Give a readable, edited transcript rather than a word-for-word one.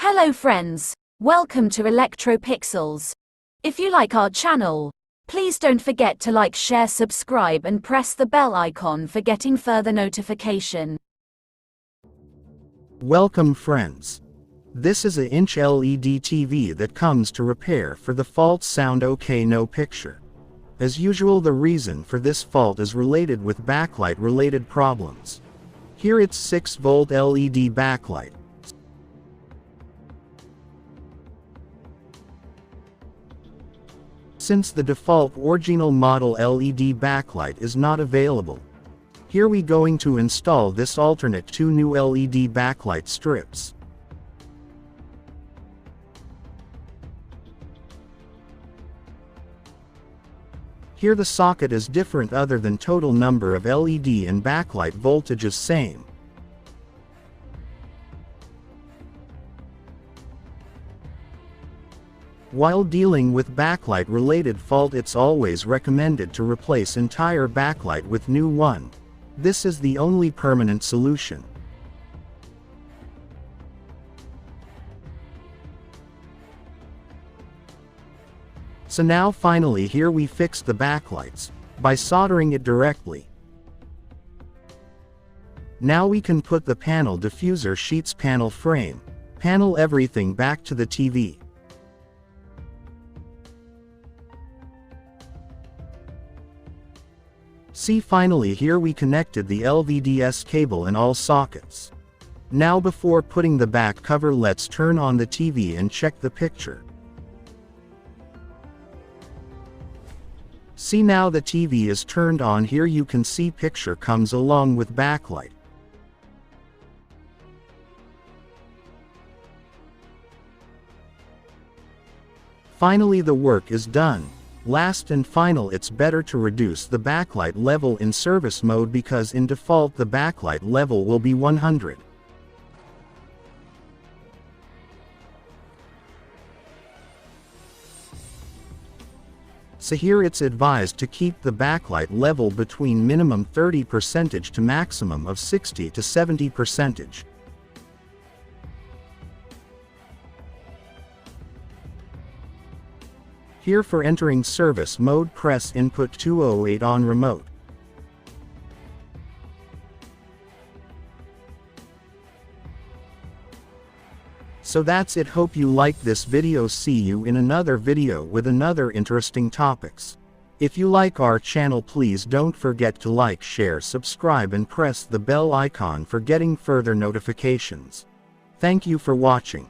Hello friends, welcome to Electropixels. If you like our channel, please don't forget to like, share, subscribe and press the bell icon for getting further notification. Welcome friends. This is a inch LED TV that comes to repair for the fault sound OK no picture. As usual, the reason for this fault is related with backlight related problems. Here it's 6-volt LED backlight. Since the default original model LED backlight is not available, here we going to install this alternate 2 new LED backlight strips. Here the socket is different other than total number of LED and backlight voltage is same. While dealing with backlight related fault, it's always recommended to replace entire backlight with new one. This is the only permanent solution. So now finally here we fixed the backlights by soldering it directly. Now we can put the panel diffuser sheets, panel frame, panel everything back to the TV. See, finally here we connected the LVDS cable in all sockets. Now before putting the back cover, let's turn on the TV and check the picture. See, now the TV is turned on. Here you can see picture comes along with backlight. Finally the work is done. Last and final, it's better to reduce the backlight level in service mode because in default the backlight level will be 100. So here it's advised to keep the backlight level between minimum 30% to maximum of 60 to 70%. Here for entering service mode, press input 208 on remote. So that's it. Hope you like this video. See you in another video with another interesting topics. If you like our channel, please don't forget to like, share, subscribe and press the bell icon for getting further notifications. Thank you for watching.